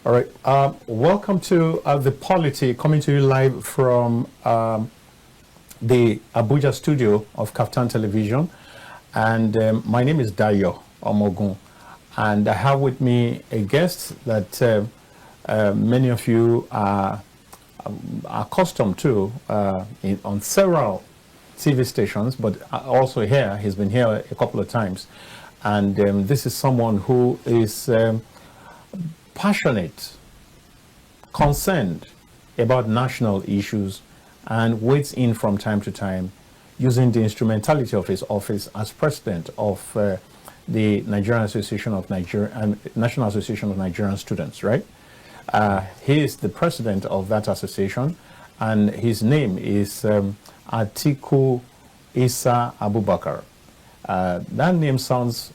All right. Welcome to The Polity, coming to you live from the Abuja studio of Kaftan Television. And my name is Dayo Omogun. And I have with me a guest that many of you are accustomed to on several TV stations, but also here. He's been here a couple of times. And this is someone who is passionate, concerned about national issues, and weighs in from time to time using the instrumentality of his office as president of the Nigerian Association of National Association of Nigerian Students, right? He is the president of that association, and his name is Atiku Isa Abubakar. That name sounds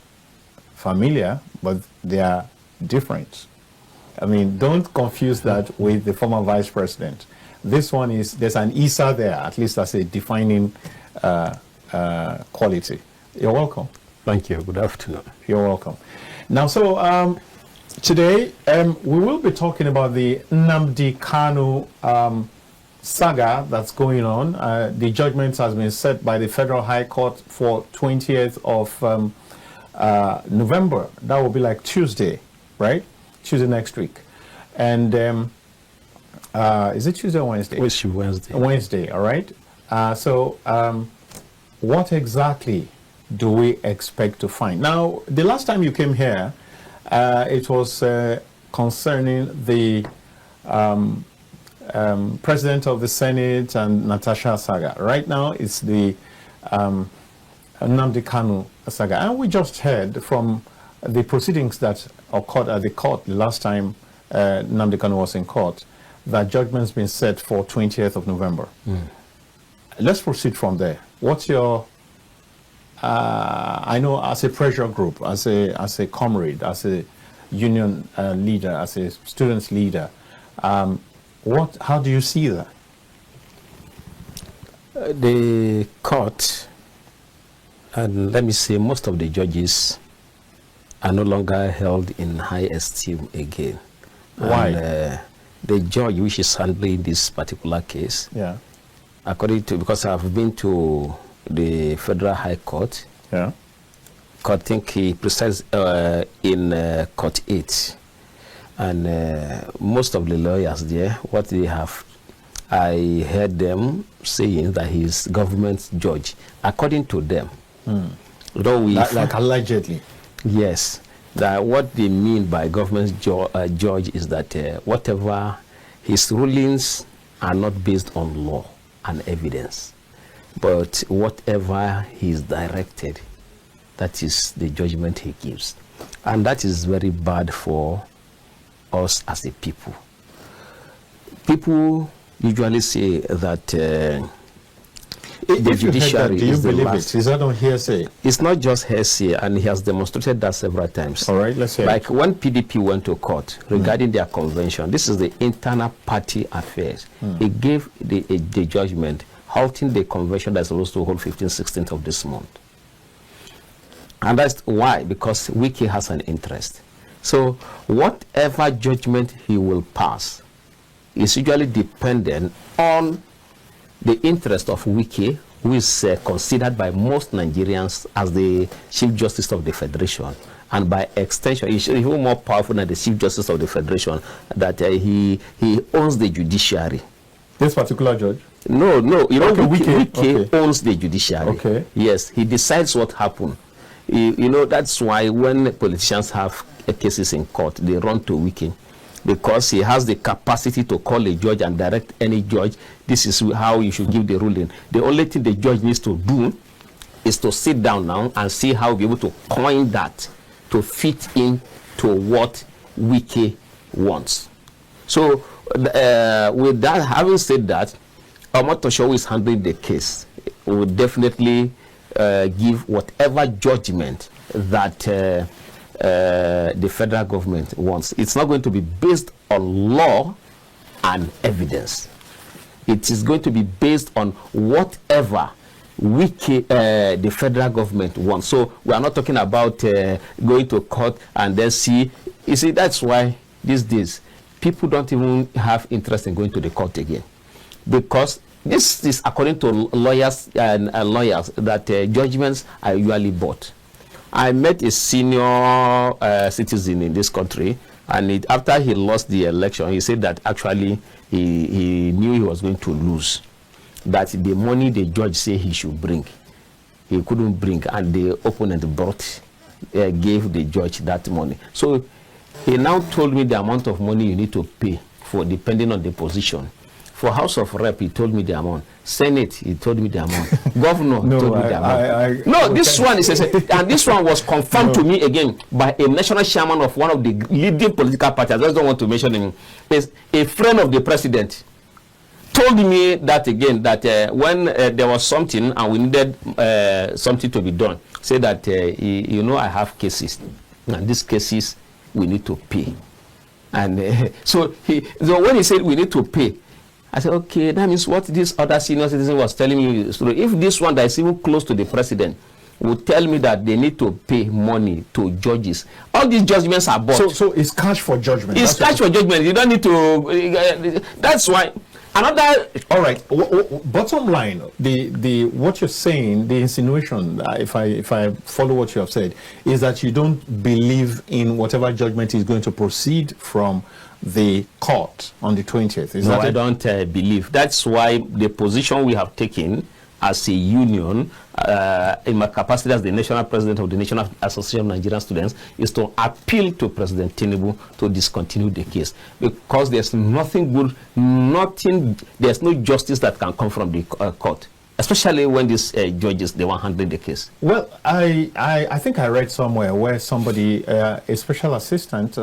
familiar, but they are different. I mean, don't confuse that with the former vice president. This one is, there's an Isa there, at least as a defining quality. You're welcome. Thank you. Good afternoon. You're welcome. Now, so today we will be talking about the Nnamdi Kanu saga that's going on. The judgment has been set by the Federal High Court for 20th of November. That will be like Tuesday, right? Tuesday next week. And is it Tuesday or Wednesday? Wednesday. Wednesday, all right. So what exactly do we expect to find? Now, the last time you came here, it was concerning the President of the Senate and Natasha saga. Right now, it's the Nnamdi Kanu saga. And we just heard from the proceedings that occurred at the court the last time Nnamdi Kanu was in court, that judgment's been set for 20th of November. Let's proceed from there. What's your, I know as a pressure group, as a comrade, as a union leader, as a students leader, how do you see that? The court, and let me say most of the judges are no longer held in high esteem again. Why? And, the judge which is handling this particular case, Yeah. according to, because I've been to the Federal High Court, Yeah. I think he presides in Court 8, and most of the lawyers there, what they have, I heard them saying that he's government judge, according to them. Though we like allegedly. Yes, that what they mean by government judge is that whatever his rulings are not based on law and evidence, but whatever he is directed, that is the judgment he gives. And that is very bad for us as a people. People usually say that the judiciary do you is the believe last. it? Is that on hearsay? It's not just hearsay, and he has demonstrated that several times. All right, let's hear Like it. when PDP went to court regarding their convention, this is the internal party affairs. He gave the judgment halting the convention that's supposed to hold 15th, 16th of this month. And that's why, because Wiki has an interest. So whatever judgment he will pass is usually dependent on the interest of Wiki, who is considered by most Nigerians as the Chief Justice of the Federation, and by extension, he's even more powerful than the Chief Justice of the Federation, that he owns the judiciary. This particular judge? No, you know, Okay, Wiki owns the judiciary. Okay. Yes, he decides what happened. You know, that's why when politicians have cases in court, they run to Wiki, because he has the capacity to call a judge and direct any judge. This is how you should give the ruling. The only thing the judge needs to do is to sit down now and see how we'll be able to coin that to fit in to what Wiki wants. So with that, having said that, Omotosho is handling the case. Will definitely give whatever judgment that the federal government wants. It's not going to be based on law and evidence. It is going to be based on whatever the federal government wants. So we are not talking about going to court and then see. You see, that's why these days people don't even have interest in going to the court again, because this is according to lawyers and lawyers that judgments are usually bought. I met a senior citizen in this country, and after he lost the election, he said that actually he knew he was going to lose, that the money the judge said he should bring, he couldn't bring, and the opponent gave the judge that money. So he now told me the amount of money you need to pay for, depending on the position. For House of Rep, he told me the amount. Senate, he told me the amount. Governor told me the amount. This one is, and this one was confirmed to me again by a national chairman of one of the leading political parties. I just don't want to mention him. Is a friend of the president. Told me that again, that when there was something and we needed something to be done, say that you know, I have cases, and these cases we need to pay. And so when he said we need to pay, I said, okay, that means what this other senior citizen was telling me. So if this one that is even close to the president would tell me that they need to pay money to judges, all these judgments are bought. So it's cash for judgment. It's cash for judgment. You don't need to. That's why. Another. All right. Bottom line, the what you're saying, the insinuation, if I follow what you have said, is that you don't believe in whatever judgment is going to proceed from the court on the 20th. No, I don't believe. That's why the position we have taken as a union, in my capacity as the national president of the National Association of Nigerian Students, is to appeal to President Tinubu to discontinue the case, because there's nothing good, there's no justice that can come from the court, especially when this judge is the one handling the case. Well, I think I read somewhere where somebody, a special assistant,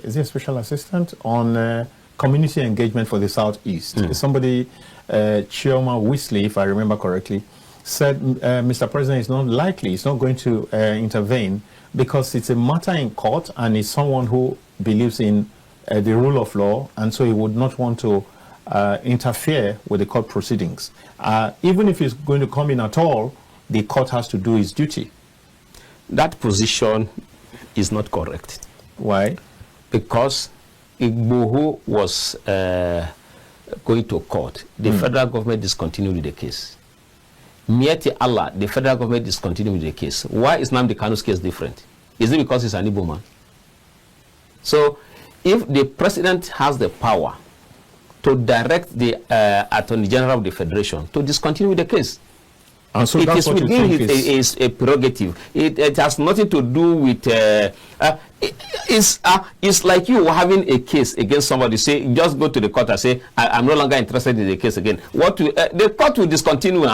is he a special assistant on community engagement for the Southeast? Somebody, Chioma Weasley, if I remember correctly, said Mr. President is not likely, he's not going to intervene because it's a matter in court and he's someone who believes in the rule of law, and so he would not want to interfere with the court proceedings. Even if he's going to come in at all, the court has to do its duty. That position is not correct. Why? Because Igboho was going to court. The federal government discontinued the case. Mieti Allah, the federal government discontinued the case. Why is Nnamdi Kanu's case different? Is it because he's an Igbo man? So, if the president has the power to direct the Attorney General of the Federation to discontinue the case, and so it is within his a prerogative. It has nothing to do with. It's like you having a case against somebody. Say, just go to the court and say, I'm no longer interested in the case again. The court will discontinue.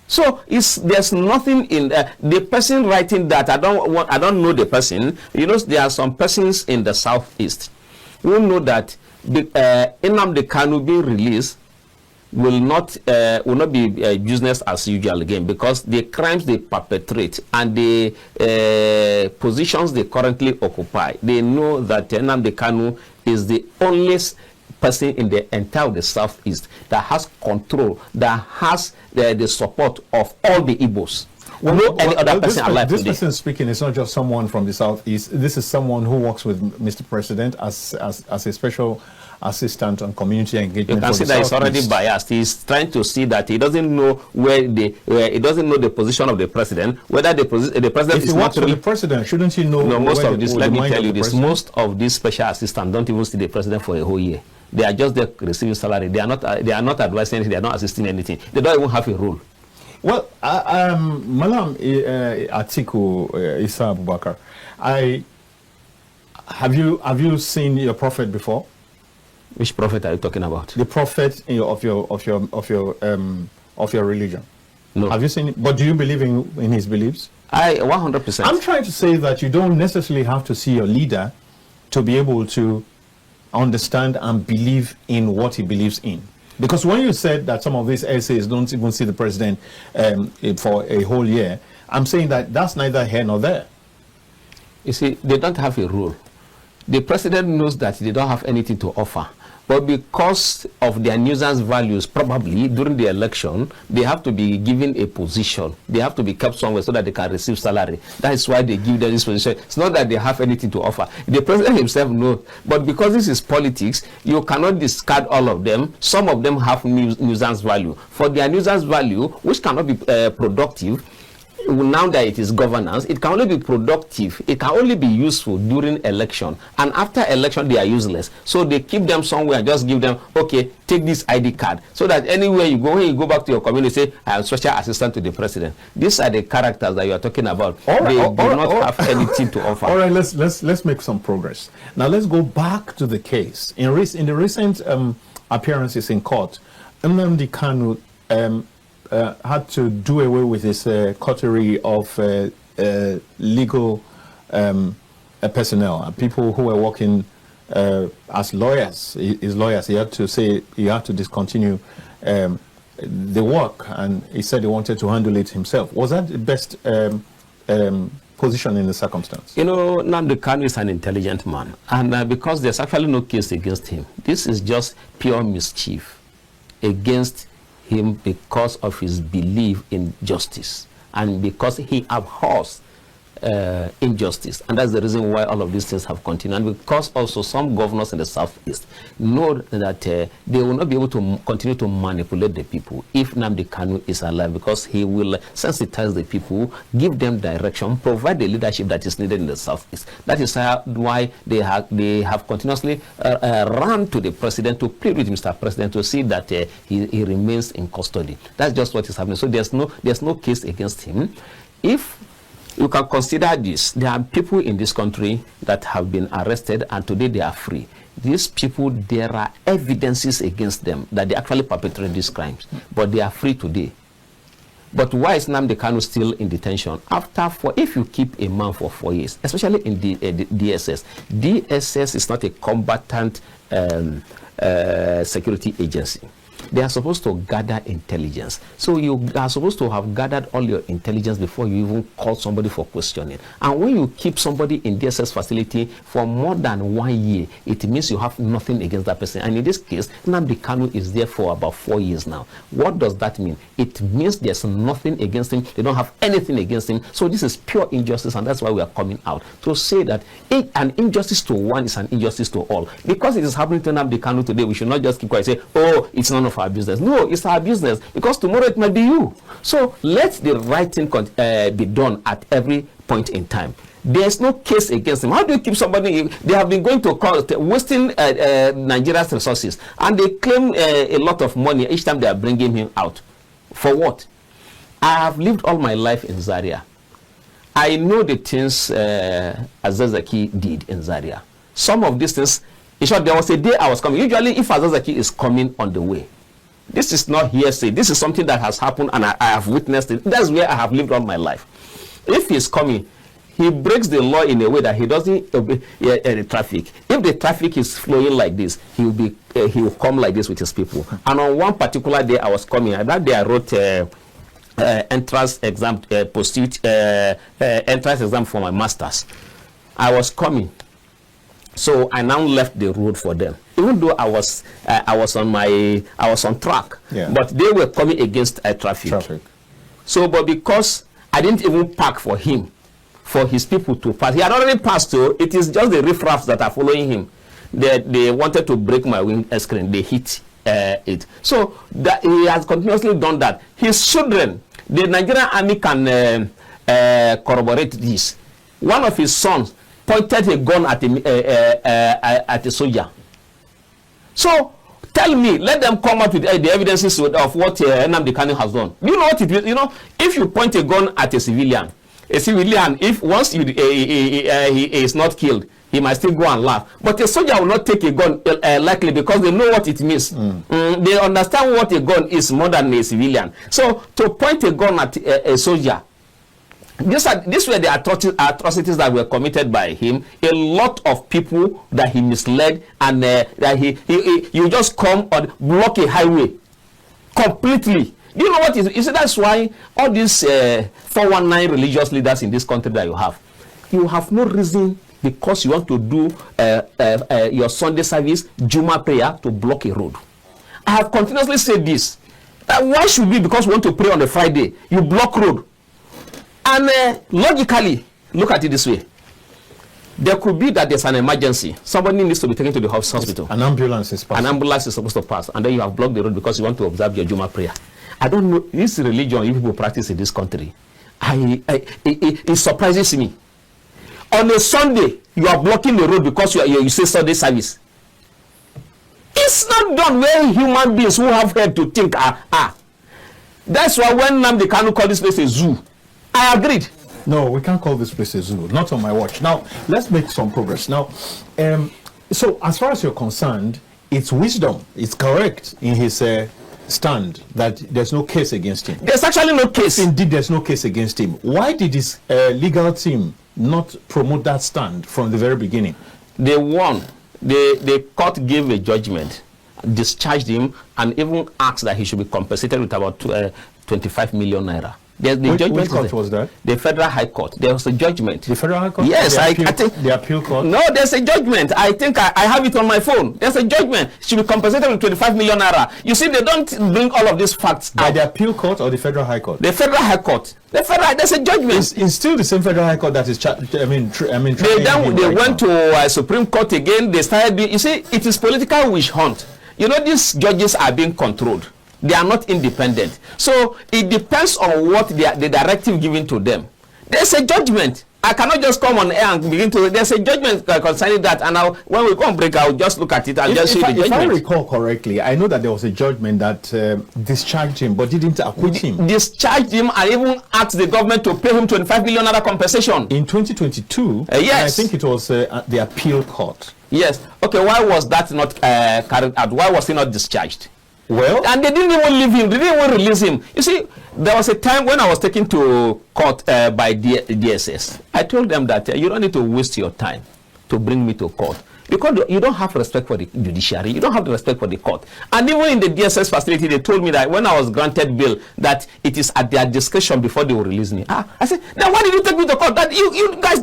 So there's nothing in the person writing that. I don't know the person. You know, there are some persons in the Southeast who know that Nnamdi Kanu being released will not be business as usual again, because the crimes they perpetrate and the positions they currently occupy, they know that Nnamdi Kanu is the only person in the entire Southeast that has control, that has the support of all the Igbos. Any other person alive this today. person speaking is not just someone from the Southeast. This is someone who works with Mr. President as a special assistant on community engagement. You can see that he's already biased. He's trying to see that he doesn't know he doesn't know the position of the president, whether the president is not really the president. Shouldn't he know? No, most of this, let me tell you this, most of these special assistants don't even see the president for a whole year. They are just there receiving salary. They are not advising anything. They are not assisting anything. They don't even have a role. Well, Malam Atiku Isa Abubakar, have you seen your prophet before? Which prophet are you talking about? The prophet of your religion. No. Have you seen it? But do you believe in his beliefs? 100%. I'm trying to say that you don't necessarily have to see your leader to be able to understand and believe in what he believes in. Because when you said that some of these essays don't even see the president for a whole year, I'm saying that that's neither here nor there. You see, they don't have a role. the president knows that they don't have anything to offer. But because of their nuisance values, probably during the election, they have to be given a position. They have to be kept somewhere so that they can receive salary. That is why they give them this position. It's not that they have anything to offer. The president himself knows. But because this is politics, you cannot discard all of them. Some of them have nuisance value. For their nuisance value, which cannot be productive, now that it is governance, it can only be productive, it can only be useful during election, and after election they are useless. So they keep them somewhere and just give them, okay, take this ID card, so that anywhere you go, when you go back to your community, say, I am special assistant to the president. These are the characters that you are talking about. They do not have anything to offer. All right, let's make some progress. Now let's go back to the case. In the recent appearances in court, Nnamdi Kanu had to do away with his coterie of legal personnel, people who were working as lawyers. His lawyers, he had to say he had to discontinue the work, and he said he wanted to handle it himself. Was that the best position in the circumstance? You know, Nnamdi Kanu is an intelligent man, and because there's actually no case against him, this is just pure mischief against him because of his belief in justice and because he abhors injustice, and that's the reason why all of these things have continued. And because also some governors in the southeast know that they will not be able to continue to manipulate the people if Nnamdi Kanu is alive, because he will sensitize the people, give them direction, provide the leadership that is needed in the southeast. That is why they have continuously run to the president to plead with Mr. President to see that he remains in custody. That's just what is happening. So there's no case against him. If you can consider this, there are people in this country that have been arrested and today they are free. These people, there are evidences against them that they actually perpetrated these crimes, but they are free today. But why is Nnamdi Kanu still in detention? If you keep a man for 4 years, especially in the DSS, DSS is not a combatant security agency. They are supposed to gather intelligence. So you are supposed to have gathered all your intelligence before you even call somebody for questioning. And when you keep somebody in DSS facility for more than 1 year, it means you have nothing against that person. And in this case, Nnamdi Kanu is there for about 4 years now. What does that mean? It means there's nothing against him. They don't have anything against him. So this is pure injustice, and that's why we are coming out to say that an injustice to one is an injustice to all. Because it is happening to Nnamdi Kanu today, we should not just keep quiet and say, oh, it's none of our business. No, it's our business, because tomorrow it might be you. So let the right thing be done at every point in time. There's no case against him. How do you keep somebody? They have been going to court, wasting Nigeria's resources, and they claim a lot of money each time they are bringing him out. For what? I have lived all my life in Zaria. I know the things Azazaki did in Zaria. Some of these things, in short, there was a day I was coming. Usually, if Azazaki is coming on the way, this is not hearsay. This is something that has happened, and I have witnessed it. That's where I have lived all my life. If he's coming, he breaks the law in a way that he doesn't obey the traffic. If the traffic is flowing like this, he will come like this with his people. And on one particular day, I was coming. That day, I wrote entrance exam, entrance exam for my masters. I was coming. So I now left the road for them, even though I was on track, yeah. But they were coming against traffic. So, but because I didn't even park for him, for his people to pass, he had already passed. So it is just the riffraffs that are following him. They wanted to break my windscreen. They hit it. So that he has continuously done that. His children, the Nigerian army can corroborate this. One of his sons pointed a gun at a soldier. So tell me, let them come up with the evidences of what Nnamdi Kanu has done. You know what it is? You know, if you point a gun at a civilian, if once he is not killed, he might still go and laugh. But a soldier will not take a gun likely, because they know what it means. They understand what a gun is more than a civilian. So to point a gun at a soldier, these were the atrocities that were committed by him. A lot of people that he misled, and that you just come and block a highway completely. Do you know what is? You see, that's why all these 419 religious leaders in this country that you have no reason because you want to do your Sunday service, Juma prayer, to block a road. I have continuously said this. Why should we, because we want to pray on a Friday, you block road? And logically, look at it this way. There could be that there's an emergency. Somebody needs to be taken to the hospital. An ambulance is passing. An ambulance is supposed to pass. And then you have blocked the road because you want to observe your Juma prayer. I don't know. This religion you people practice in this country, it surprises me. On a Sunday, you are blocking the road because you say Sunday service. It's not done where human beings who have head to think are. That's why when Nnamdi Kanu called this place a zoo, I agreed. No, we can't call this place a zoo. Not on my watch. Now, let's make some progress. Now, so as far as you're concerned, it's wisdom. It's correct in his stand that there's no case against him. There's actually no case. Indeed, there's no case against him. Why did his legal team not promote that stand from the very beginning? They won. The court gave a judgment, discharged him, and even asked that he should be compensated with about 25 million naira. Which court was that? The Federal High Court. There was a judgment. The Federal High Court? Yes, I think. The appeal court? No, there's a judgment. I think I have it on my phone. There's a judgment. She should be compensated with 25 million naira. You see, they don't bring all of these facts By out. the appeal court or the Federal High Court? The Federal High Court. There's a judgment. It's still the same Federal High Court that is. They went to Supreme Court again. They started. You see, it is political witch hunt. You know, these judges are being controlled. They are not independent. So it depends on what the directive given to them. There's a judgment. I cannot just come on air and begin to. There's a judgment concerning that. And when we go on break, I'll just look at it and just see the judgment. If I recall correctly, I know that there was a judgment that discharged him but didn't acquit him. Discharged him and even asked the government to pay him 25 million naira compensation. In 2022, yes. I think it was the appeal court. Yes. Okay, why was that not carried out? Why was he not discharged? Well, and they didn't even leave him. They didn't even release him. You see, there was a time when I was taken to court by DSS. I told them that you don't need to waste your time to bring me to court because you don't have respect for the judiciary. You don't have the respect for the court. And even in the DSS facility, they told me that when I was granted bail, that it is at their discretion before they will release me. I said, then why did you take me to court? That you guys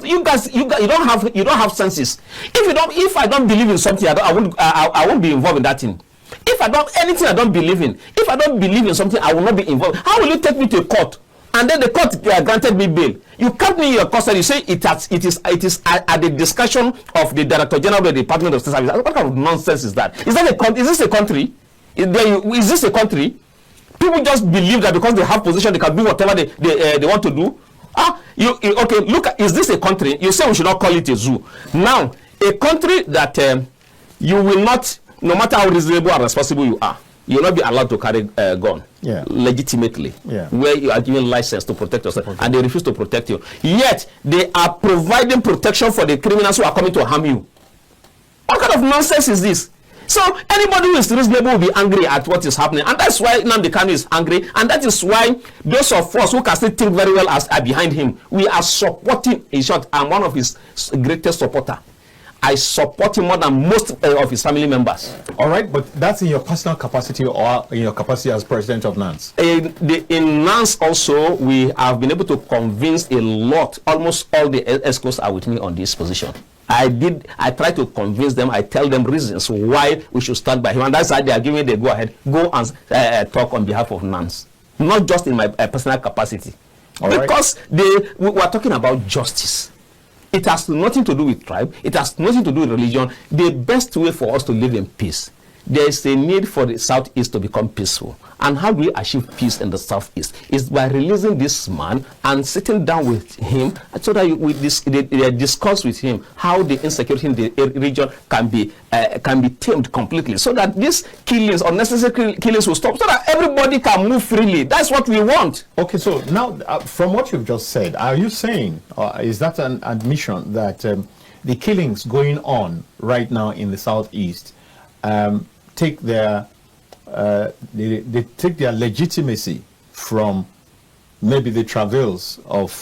don't have senses. If I don't believe in something, I won't be involved in that thing. If anything I don't believe in, if I don't believe in something, I will not be involved. How will you take me to court? And then the court granted me bail. You kept me in your custody. You say it is at the discretion of the Director General of the Department of State Services. What kind of nonsense is that? Is this a country? Is this a country? People just believe that because they have position, they can do whatever they want to do. Okay, look, is this a country? You say we should not call it a zoo. Now, a country that you will not, no matter how reasonable and responsible you are, you will not be allowed to carry a gun legitimately, where you are given license to protect yourself, and they refuse to protect you. Yet, they are providing protection for the criminals who are coming to harm you. What kind of nonsense is this? So, anybody who is reasonable will be angry at what is happening. And that's why Nnamdi Kanu is angry. And that is why those of us who can still think very well are behind him. We are supporting, in short, I'm one of his greatest supporters. I support him more than most of his family members. All right, but that's in your personal capacity or in your capacity as president of NANS? In NANS also, we have been able to convince a lot, almost all the ESCOs are with me on this position. I try to convince them, I tell them reasons why we should stand by him. And that's why they are giving the go-ahead, go and talk on behalf of NANS. Not just in my personal capacity. All because we are talking about justice. It has nothing to do with tribe. It has nothing to do with religion. The best way for us to live in peace, there is a need for the Southeast to become peaceful. And how do we achieve peace in the Southeast? Is by releasing this man and sitting down with him so that they discuss with him how the insecurity in the region can be tamed completely, so that these killings, unnecessary killings, will stop, so that everybody can move freely. That's what we want. Okay, so now from what you've just said, are you saying, is that an admission that the killings going on right now in the Southeast take their they take their legitimacy from maybe the travails of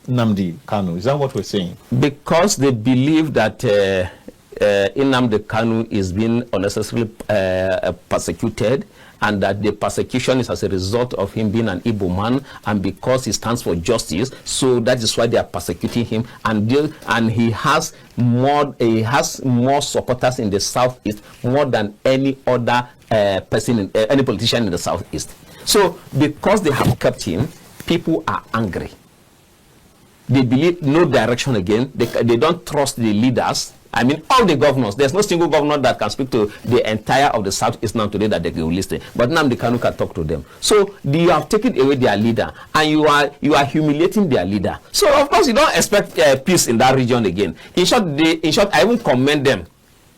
Nnamdi Kanu? Is that what we're saying? Because they believe that Nnamdi Kanu is being unnecessarily persecuted, and that the persecution is as a result of him being an Igbo man, and because he stands for justice, so that is why they are persecuting him. And he has more supporters in the southeast, more than any other person, any politician in the southeast. So because they have kept him, people are angry. They believe no direction again. They don't trust the leaders. I mean, all the governors. There's no single governor that can speak to the entire of the Southeast now today that they will listen. But Nnamdi Kanu can talk to them. So you have taken away their leader, and you are humiliating their leader. So of course you don't expect peace in that region again. In short, I will commend them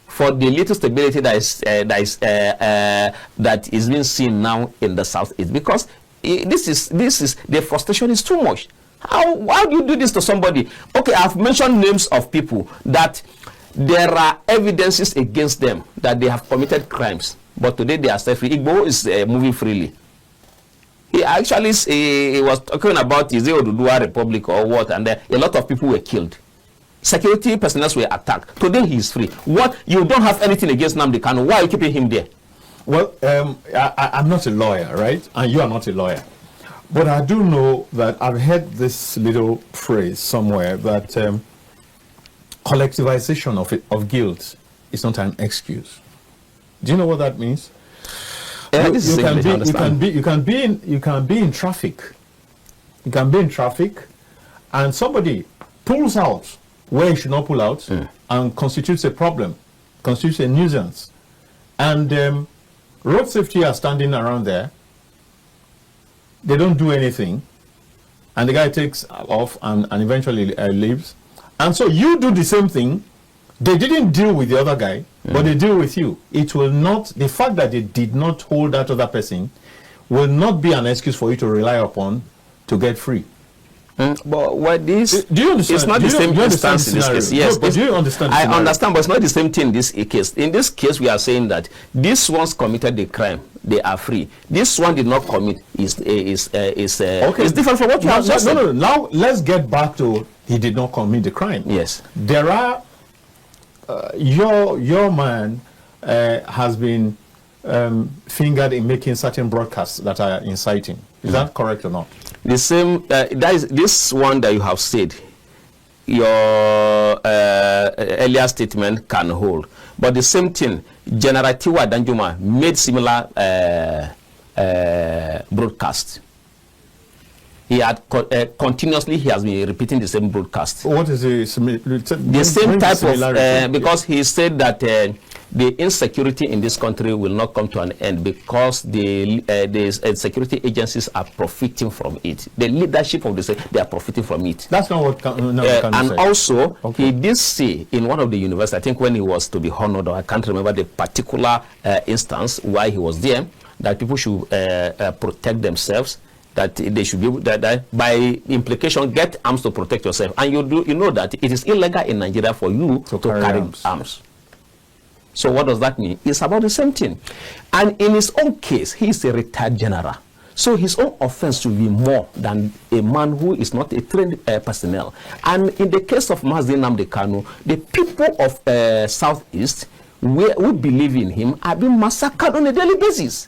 for the little stability that is being seen now in the Southeast, because this is the frustration is too much. How do you do this to somebody? Okay, I've mentioned names of people that there are evidences against them that they have committed crimes, but today they are set free. Igboho is moving freely. He actually he was talking about is it Oduduwa Republic or what, and a lot of people were killed. Security personnel were attacked. Today he is free. What? You don't have anything against Nnamdi Kanu. Why are you keeping him there? Well, I'm not a lawyer, right? And you are not a lawyer. But I do know that I've heard this little phrase somewhere that collectivization of guilt is not an excuse. Do you know what that means? You can be in traffic. You can be in traffic, and somebody pulls out where he should not pull out, and constitutes a problem, constitutes a nuisance, and road safety are standing around there. They don't do anything, and the guy takes off and eventually leaves. And so you do the same thing. They didn't deal with the other guy, but they deal with you. It will not, the fact that they did not hold that other person will not be an excuse for you to rely upon to get free. But what this, do you understand? It's not the same instance in this case. Yes, no, but do you understand? I understand, but it's not the same thing in this case. In this case, we are saying that this one's committed the crime, they are free. This one did not commit is different from what you have just said. No. Now let's get back to he did not commit the crime. Yes, there are your man has been fingered in making certain broadcasts that are inciting. Is that correct or not? The same, that is this one that you have said, your earlier statement can hold. But the same thing, General Tiwa Danjuma made similar broadcast. He had continuously, he has been repeating the same broadcast. What is the same type of, because he said that the insecurity in this country will not come to an end because the security agencies are profiting from it. The leadership of they are profiting from it. That's not what Kanu and said. Also, he did say in one of the universities, I think when he was to be honored, or I can't remember the particular instance why he was there, that people should protect themselves, that they should be able that by implication get arms to protect yourself. And you know that it is illegal in Nigeria for you to carry arms. So what does that mean? It's about the same thing. And in his own case, he is a retired general. So his own offense should be more than a man who is not a trained personnel. And in the case of Nnamdi Kanu, the people of Southeast who believe in him are being massacred on a daily basis.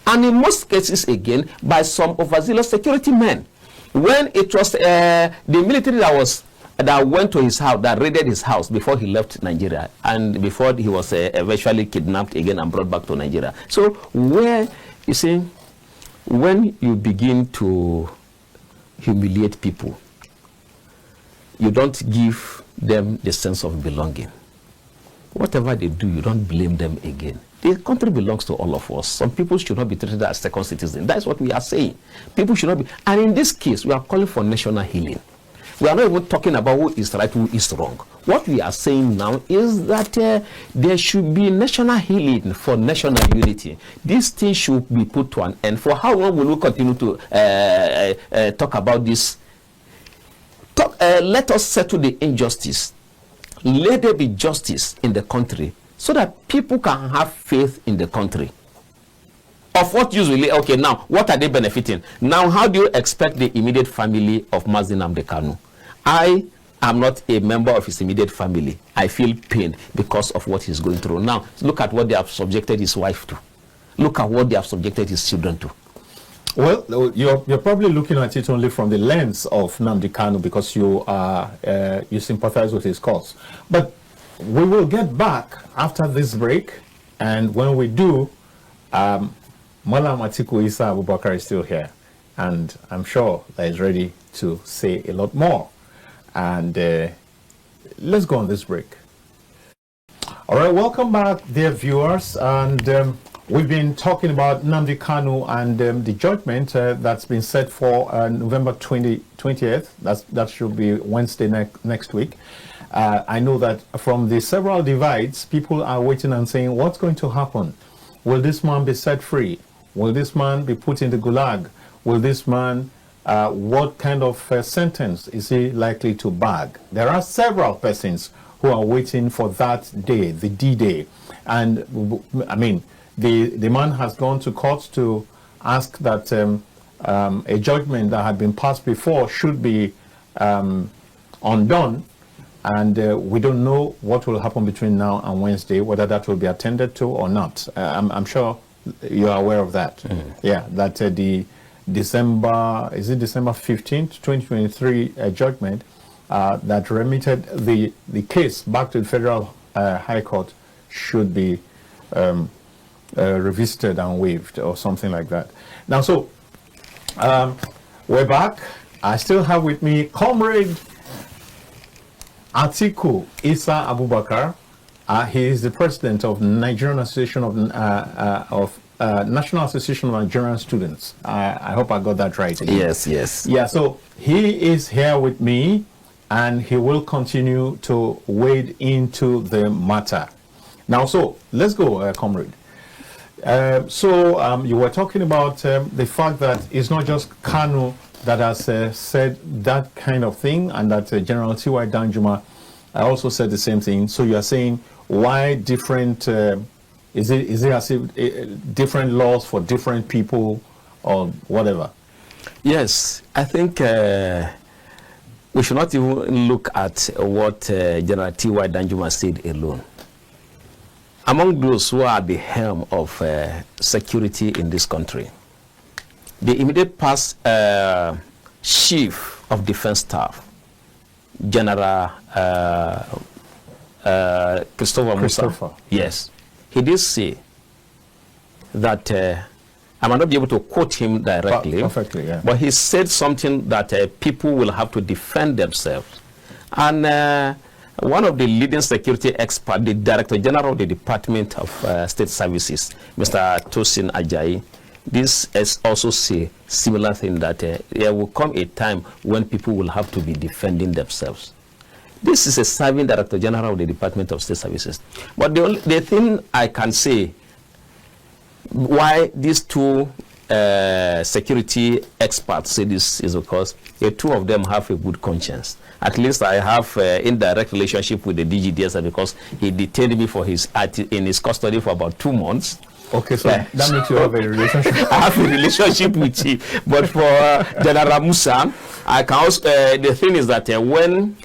And in most cases, again, by some overzealous security men. When it was the military that went to his house, that raided his house before he left Nigeria, and before he was eventually kidnapped again and brought back to Nigeria. So where, you see, when you begin to humiliate people, you don't give them the sense of belonging. Whatever they do, you don't blame them again. The country belongs to all of us. Some people should not be treated as second citizens. That's what we are saying. People should not be. And in this case, we are calling for national healing. We are not even talking about who is right, who is wrong. What we are saying now is that there should be national healing for national unity. This thing should be put to an end. For how long will we continue to talk about this? Let us settle the injustice. Let there be justice in the country so that people can have faith in the country. Of what usually, okay, now, what are they benefiting? Now, how do you expect the immediate family of Nnamdi Kanu? I I'm not a member of his immediate family, I feel pain because of what he's going through. Now, look at what they have subjected his wife to. Look at what they have subjected his children to. Well, you're probably looking at it only from the lens of Nnamdi Kanu because you sympathize with his cause. But we will get back after this break, and when we do, Malam Atiku Isa Abubakar is still here, and I'm sure that he's ready to say a lot more. And let's go on this break. All right, welcome back, dear viewers. And we've been talking about Nnamdi Kanu and the judgment that's been set for November 20th. That should be Wednesday next week. I know that from the several divides, people are waiting and saying, what's going to happen? Will this man be set free? Will this man be put in the gulag? Will this man... what kind of sentence is he likely to bag? There are several persons who are waiting for that day, the D-Day. And I mean, the man has gone to court to ask that a judgment that had been passed before should be undone. And we don't know what will happen between now and Wednesday, whether that will be attended to or not. I'm sure you are aware of that. Mm-hmm. Yeah, that the December 15th, 2023 judgment that remitted the case back to the Federal High Court should be revisited and waived or something like that. Now, so we're back. I still have with me Comrade Atiku Isa Abubakar. He is the president of Nigerian Association of National Association of Nigerian Students. I hope I got that right again. Yes. Yeah, so he is here with me, and he will continue to wade into the matter. Now, so let's go, comrade. You were talking about the fact that it's not just Kanu that has said that kind of thing, and that General T.Y. Danjuma also said the same thing. So you are saying why different... Is it as if different laws for different people or whatever? Yes, I think we should not even look at what General T.Y. Danjuma said alone. Among those who are at the helm of security in this country, the immediate past chief of defense staff, General Christopher Musa. Yes. He did say that, I might not be able to quote him directly, perfectly, yeah. But he said something that people will have to defend themselves. And one of the leading security experts, the Director General of the Department of State Services, Mr. Tosin Ajayi, this is also say similar thing, that there will come a time when people will have to be defending themselves. This is a serving Director General of the Department of State Services. But the thing I can say why these two security experts say this is because the two of them have a good conscience. At least I have indirect relationship with the DGDS because he detained me in his custody for about 2 months. Okay, so that means you have a relationship. I have a relationship with him. But for General Musa, I can also, the thing is that when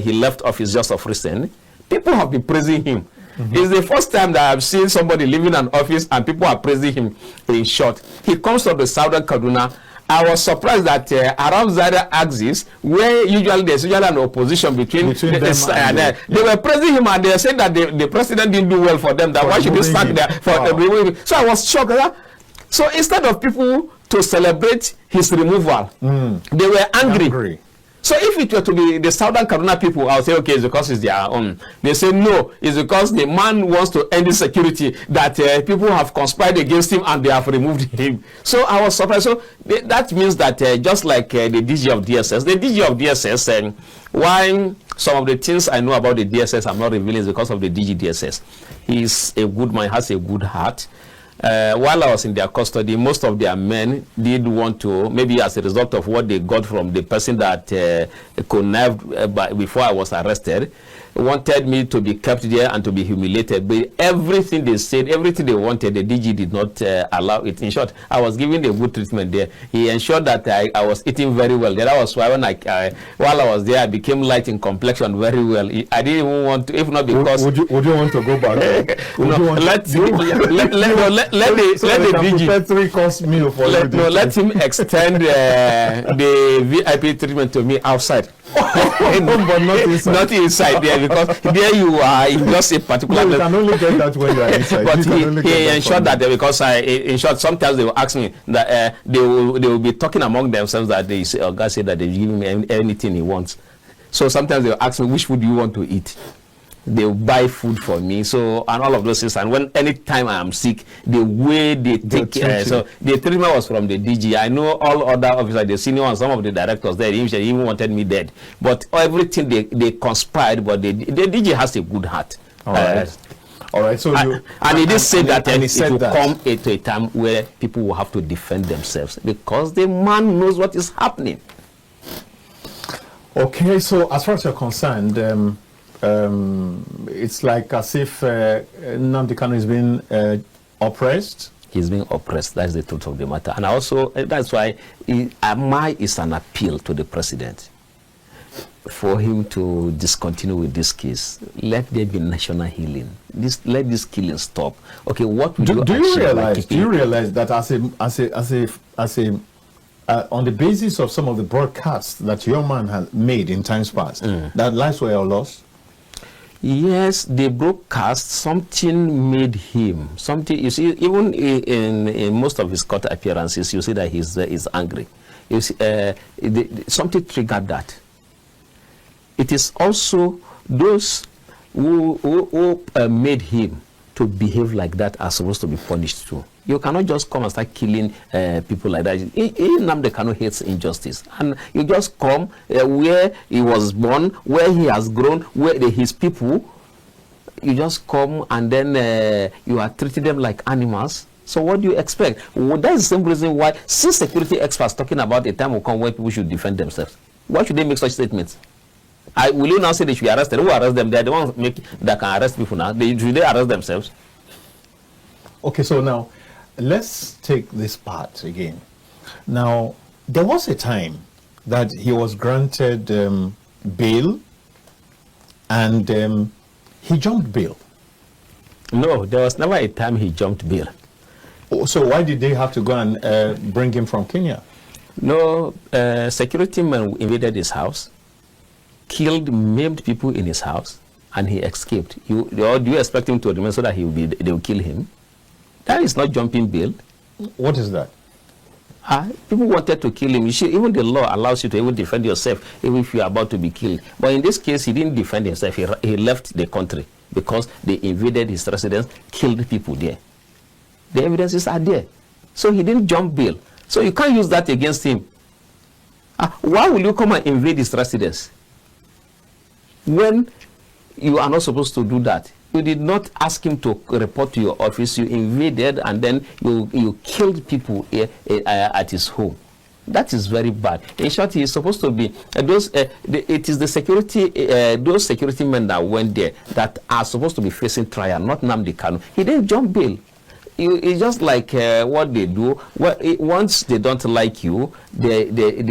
he left office just of recent, people have been praising him. Mm-hmm. It's the first time that I've seen somebody leaving an office and people are praising him. In short, he comes from the southern Kaduna. I was surprised that around Zaria axis, where there's usually an opposition between them, they were praising him and they said that the president didn't do well for them. That why should they stand there for removing? So I was shocked. So instead of people to celebrate his removal, they were angry. So if it were to be the southern Kaduna people, I would say, okay, it's because it's their own. They say, no, it's because the man wants to end insecurity, that people have conspired against him and they have removed him. So I was surprised. So that means that just like the DG of DSS, why some of the things I know about the DSS I'm not revealing is because of the DG DSS. He's a good man, has a good heart. While I was in their custody, most of their men did want to, maybe as a result of what they got from the person that connived before I was arrested, wanted me to be kept there and to be humiliated. But everything they said, everything they wanted, the DG did not allow it. In short, I was given a good treatment there. He ensured that I was eating very well. That was why when while I was there, I became light in complexion very well. I didn't even want to, if not because... Would you want to go back? Let the DG... 3-course meal for let him extend the VIP treatment to me outside. But not inside. Not inside there, because there you are in just a particular... No, you can only get that when you are inside. But he ensured that because in short, sometimes they will ask me that they will be talking among themselves that they say, God said that they give him anything he wants. So sometimes they will ask me, which food do you want to eat? They will buy food for me, so, and all of those things. And when anytime I am sick, the way they take so the treatment was from the DG. I know all other officers, the senior and some of the directors there, they even wanted me dead. But everything they conspired, but the DG has a good heart. All right. All right. So and he did say that it will come to a time where people will have to defend themselves because the man knows what is happening. Okay. So as far as you're concerned, it's like as if Nnamdi Kanu is being oppressed. He's being oppressed. That's the truth of the matter. And also, that's why mine is an appeal to the president for him to discontinue with this case. Let there be national healing. Let this killing stop. Okay, what would do you realize? Do you realize that on the basis of some of the broadcasts that your man has made in times past, that lives were lost? Yes, the broadcast, something made him. Something, you see, even in most of his court appearances, you see that he's angry. You see, something triggered that. It is also those who made him to behave like that are supposed to be punished too. You cannot just come and start killing people like that. Nnamdi Kanu hates injustice. And you just come where he was born, where he has grown, where his people, you just come and then you are treating them like animals. So what do you expect? Well, that's the same reason why, since security experts talking about a time will come where people should defend themselves, why should they make such statements? Will you now say they should be arrested? Who arrest them? They are the ones that can arrest people now. Should they arrest themselves? Okay, so now, let's take this part again. Now, there was a time that he was granted bail and he jumped bail. No, there was never a time he jumped bail. Oh, so why did they have to go and bring him from Kenya? No, security men invaded his house, killed, maimed people in his house, and he escaped. Do you expect him to remain so that they will kill him? That is not jumping bail. What is that? People wanted to kill him. You see, even the law allows you to even defend yourself even if you are about to be killed. But in this case, he didn't defend himself. He left the country because they invaded his residence, killed people there. The evidences are there. So he didn't jump bail. So you can't use that against him. Why will you come and invade his residence when you are not supposed to do that? You did not ask him to report to your office. You invaded and then you killed people at his home. That is very bad. In short, he is supposed to be it is the security those security men that went there that are supposed to be facing trial, not Nnamdi Kanu. He didn't jump bail. It's just like what they do. Once they don't like you, they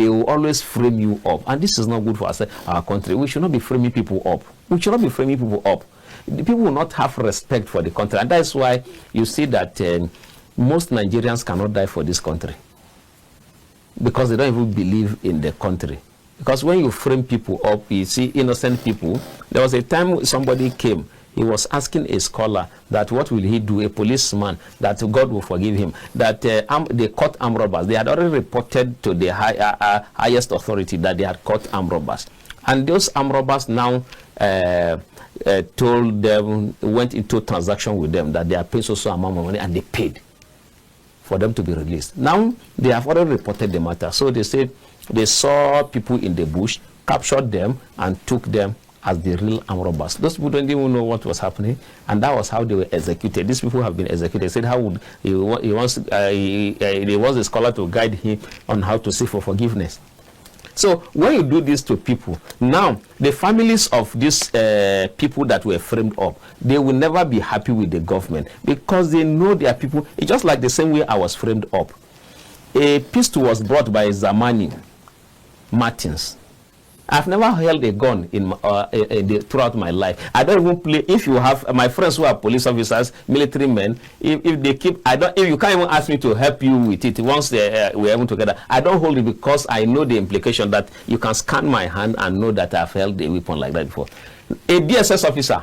will always frame you up, and this is not good for us, our country. We should not be framing people up. We should not be framing people up. The people will not have respect for the country, and that's why you see that most Nigerians cannot die for this country because they don't even believe in the country. Because when you frame people up, you see innocent people. There was a time somebody came. He was asking a scholar that what will he do, a policeman, that God will forgive him, that they caught armed robbers. They had already reported to the highest authority that they had caught armed robbers. And those armed robbers now told them, went into transaction with them, that they are paying so amount of money, and they paid for them to be released. Now, they have already reported the matter. So they said they saw people in the bush, captured them, and took them as the real armed robbers. Those people don't even know what was happening, and that was how they were executed. These people have been executed. They said how would he wants a scholar to guide him on how to seek for forgiveness. So when you do this to people, now the families of these people that were framed up, they will never be happy with the government because they know their people. It's just like the same way I was framed up. A pistol was brought by Zamani Martins. I've never held a gun throughout my life. I don't even play. If you have my friends who are police officers, military men, if they keep, if you can't even ask me to help you with it once we're even together. I don't hold it because I know the implication that you can scan my hand and know that I've held a weapon like that before. A DSS officer,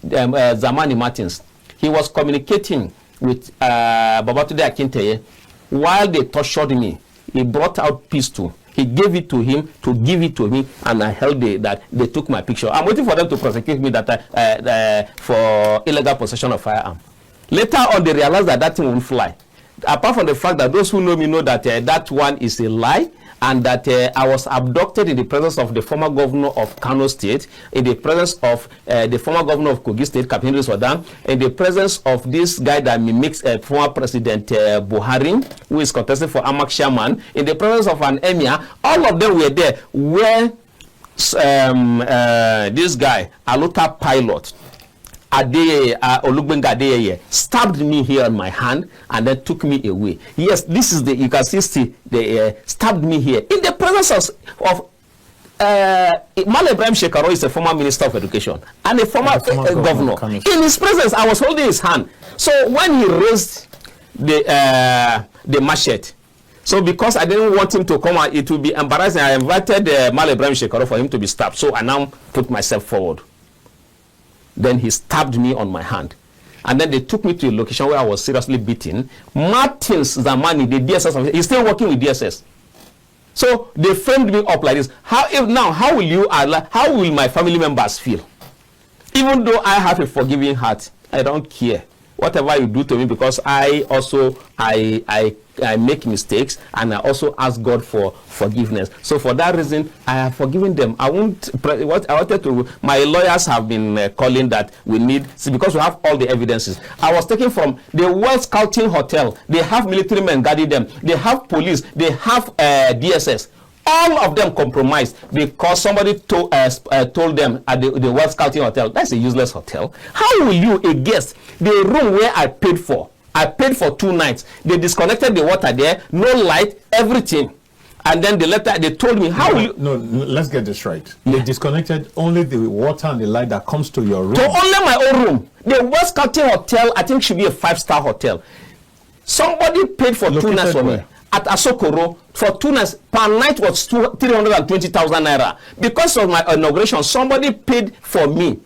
Zamani Martins, he was communicating with Babatunde Akinteye while they tortured me. He brought out pistol. He gave it to him to give it to me, and I held that. They took my picture. I'm waiting for them to prosecute me for illegal possession of firearm. Later on, they realized that thing won't fly. Apart from the fact that those who know me know that that one is a lie, and that I was abducted in the presence of the former governor of Kano State, in the presence of the former governor of Kogi State, Captain Swadam, in the presence of this guy that mimics former President Buhari, who is contesting for Amak Shaman, in the presence of an emir. All of them were there where this guy, Aluta Pilot, Olugbenga Adeyeye, stabbed me here on my hand and then took me away. Yes, this is you can see they stabbed me here in the presence of Mal Ibrahim Shekaro is a former minister of education and a former governor. In his presence, I was holding his hand. So when he raised the machete, so because I didn't want him to come out, it would be embarrassing. I invited Mal Ibrahim Shekaro for him to be stabbed. So I now put myself forward. Then he stabbed me on my hand. And then they took me to a location where I was seriously beaten. Martins Zamani, the DSS officer, he's still working with DSS. So they framed me up like this. How will my family members feel? Even though I have a forgiving heart, I don't care. Whatever you do to me, because I make mistakes, and I also ask God for forgiveness. So for that reason, I have forgiven them. I won't. What I wanted to. My lawyers have been calling that we need, because we have all the evidences. I was taken from the World Scouting Hotel. They have military men guarding them. They have police. They have DSS. All of them compromised because somebody told them at the World Scouting Hotel, that's a useless hotel. How will you, a guest, the room where I paid for 2 nights, they disconnected the water there, no light, everything. And then they told me, how will you... No, let's get this right. They disconnected only the water and the light that comes to your room. To only my own room. The World Scouting Hotel, I think, should be a 5-star hotel. Somebody paid for 2 nights for me. At Asokoro, for 2 nights, per night was 320,000 naira. Because of my inauguration, somebody paid for me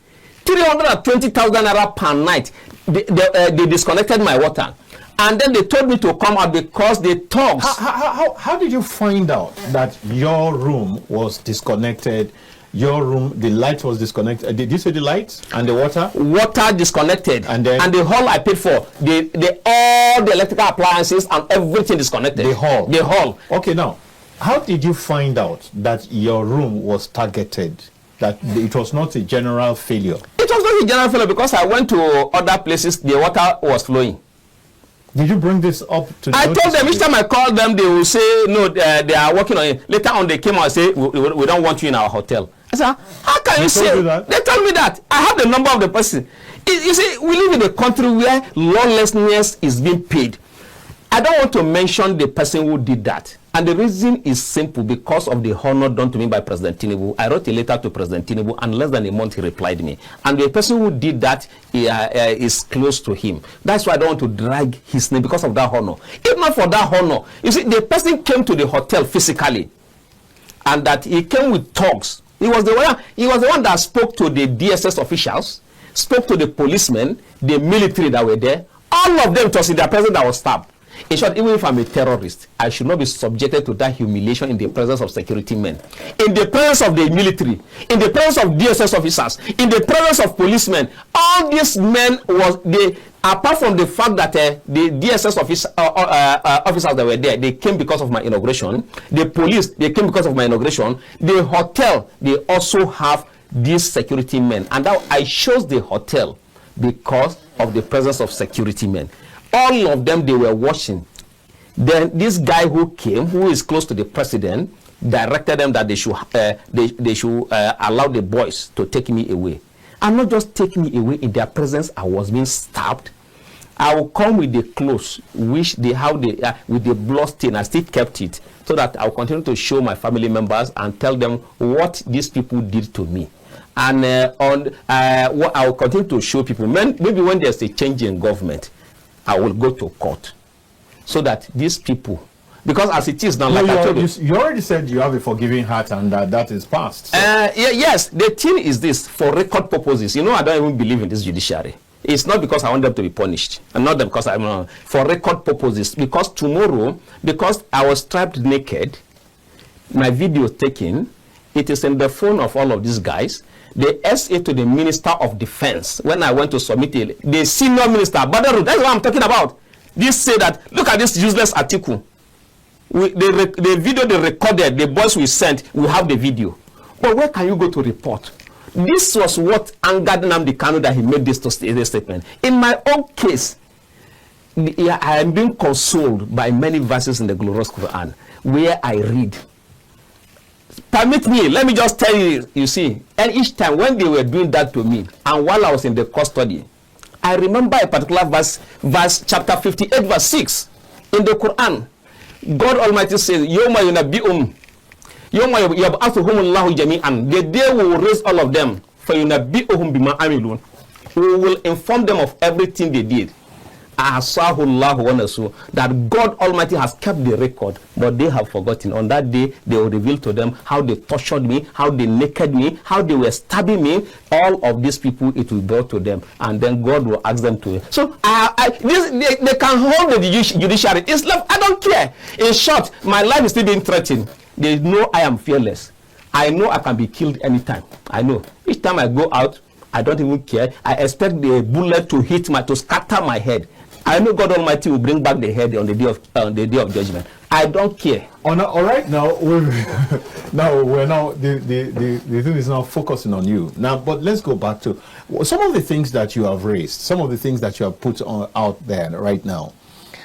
320,000 naira per night. They disconnected my water. And then they told me to come out because they talked. How did you find out that your room was disconnected? Your room, the light was disconnected. Did you say the light and the water? Water disconnected, and the hall I paid for, all the electrical appliances and everything disconnected. The hall. Okay, now, how did you find out that your room was targeted? That it was not a general failure? It was not a general failure because I went to other places. The water was flowing. Did you bring this up to? I told them each time I called them, they will say no. They are working on it. Later on, they came out and say we don't want you in our hotel. I said, how can you say? They told me that. I have the number of the person. You see, we live in a country where lawlessness is being paid. I don't want to mention the person who did that. And the reason is simple, because of the honor done to me by President Tinubu. I wrote a letter to President Tinubu, and less than a month he replied me. And the person who did that is close to him. That's why I don't want to drag his name, because of that honor. If not for that honor, you see, the person came to the hotel physically, and that he came with talks. He was the one that spoke to the DSS officials, spoke to the policemen, the military that were there. All of them, it was in their presence that was stabbed. In short, even if I'm a terrorist, I should not be subjected to that humiliation in the presence of security men, in the presence of the military, in the presence of DSS officers, in the presence of policemen. All these men apart from the fact that the DSS officers that were there, they came because of my inauguration. The police, they came because of my inauguration. The hotel, they also have these security men. And now I chose the hotel because of the presence of security men. All of them, they were watching. Then this guy who came, who is close to the president, directed them that they should allow the boys to take me away. And not just take me away, in their presence I was being stabbed. I will come with the clothes which they have with the blood stain. I still kept it so that I will continue to show my family members and tell them what these people did to me. And what I will continue to show people, maybe when there's a change in government, I will go to court so that these people, because as it is now, like I told you already said you have a forgiving heart and that is past. So. Yes, the thing is this: for record purposes, I don't even believe in this judiciary. It's not because I want them to be punished, and not because I'm for record purposes. Because tomorrow, because I was stripped naked, my video taken, it is in the phone of all of these guys. The SA to the Minister of Defense, when I went to submit it, the senior minister, Barr, that's what I'm talking about. This say that, look at this useless article. The video they recorded, the boys we sent, we have the video. But where can you go to report? This was what angered Nnamdi Kanu, that he made this statement. In my own case, I am being consoled by many verses in the glorious Quran where I read. Permit me, let me just tell you, you see, and each time when they were doing that to me, and while I was in the custody, I remember a particular verse chapter 58, verse 6 in the Quran. God Almighty says, Yawma yunabbi'um, Yawma yab'athuhumullahu jami'an. The day we will raise all of them, for yunabbi'uhum bima amilun. We will inform them of everything they did. That God Almighty has kept the record, but they have forgotten. On that day, they will reveal to them how they tortured me, how they naked me, how they were stabbing me. All of these people, it will be brought to them, and then God will ask them to. So they can hold the judiciary. It's like, I don't care. In short, my life is still being threatened. They know I am fearless. I know I can be killed anytime. I know. Each time I go out, I don't even care. I expect the bullet to scatter my head. I know God Almighty will bring back the head on the day of judgment. I don't care. All right, now the thing is now focusing on you now. But let's go back to some of the things that you have raised, some of the things that you have put out there right now.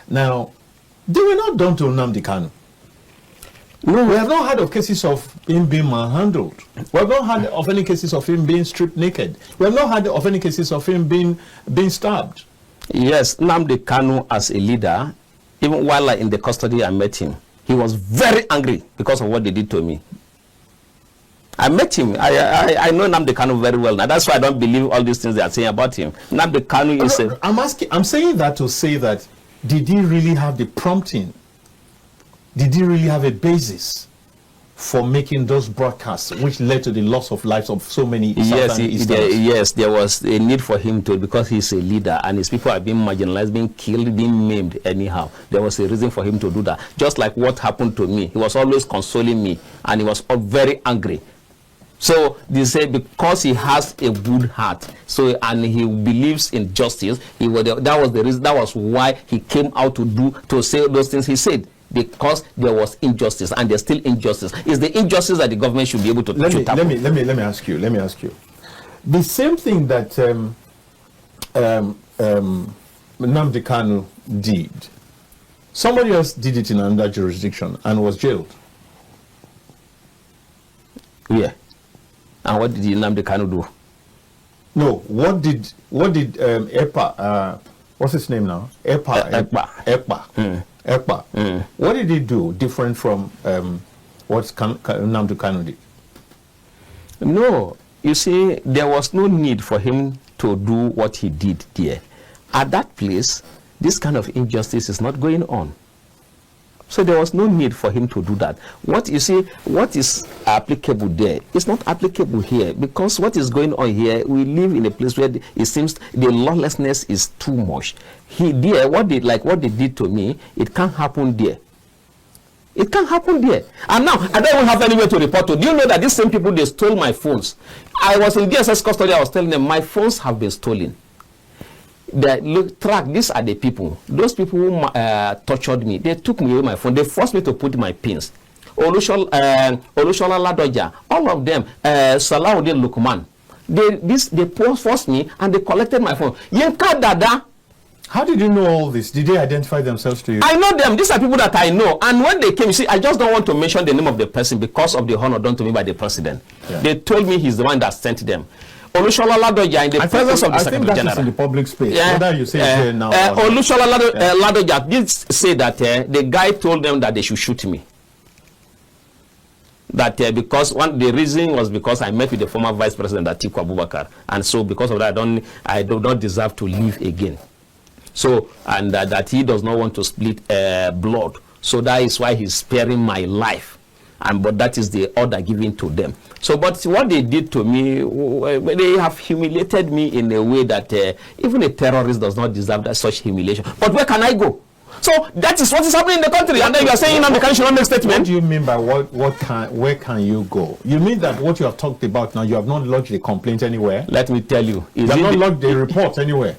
Now, they were not done to Nnamdi Kanu. No, we have not heard of cases of him being manhandled. We have not heard of any cases of him being stripped naked. We have not heard of any cases of him being stabbed. Yes, Nnamdi Kanu as a leader, even while in the custody I met him, he was very angry because of what they did to me. I met him. I know Nnamdi Kanu very well now. That's why I don't believe all these things they are saying about him. Nnamdi Kanu is I'm saying that to say that, did he really have the prompting? Did he really have a basis for making those broadcasts, which led to the loss of lives of so many Yes, there was a need for him to, because he's a leader and his people are being marginalized, being killed, being maimed anyhow. There was a reason for him to do that. Just like what happened to me. He was always consoling me and he was very angry. So they say because he has a good heart, and he believes in justice, that was the reason, that was why he came out to say those things he said. Because there was injustice, and there's still injustice. It's the injustice that the government should be able to tackle. Let me ask you. The same thing that Nnamdi Kanu did, somebody else did it in another jurisdiction and was jailed. Yeah. And what did Nnamdi Kanu do? No. What did EPA? What's his name now? EPA. What did he do different from what Nnamdi Kanu did? No, you see, there was no need for him to do what he did there. At that place, this kind of injustice is not going on. So there was no need for him to do that. What you see, what is applicable there is not applicable here, because what is going on here, we live in a place where it seems the lawlessness is too much. What they did to me, it can't happen there. It can't happen there. And now, I don't even have anywhere to report to. Do you know that these same people, they stole my phones? I was in DSS custody, I was telling them, my phones have been stolen. These are the people. Those people who tortured me, they took me away my phone. They forced me to put my pins. Olushola Ladoja, all of them, Salahuddin Lukman. They forced me and they collected my phone. Yenka Dada, How did you know all this? Did they identify themselves to you? I know them. These are people that I know. And when they came, you see, I just don't want to mention the name of the person because of the honor done to me by the president. Yeah. They told me he's the one that sent them. Olushola Ladoja in the presence of the Secretary General. I think that is in the public space. Whether you say it here now. Olushola Ladoja did say that the guy told them that they should shoot me. That because the reason was because I met with the former Vice President Atiku Abubakar, and so because of that I do not deserve to live again. So and that he does not want to split blood. So that is why he's sparing my life. But that is the order given to them. So, but what they did to me, they have humiliated me in a way that even a terrorist does not deserve that such humiliation. But where can I go? So that is what is happening in the country. And then you are saying Nnamdi Kanu should not make statement. What do you mean by where can you go? You mean that what you have talked about now, you have not lodged a complaint anywhere? Let me tell you. You have not lodged a report anywhere?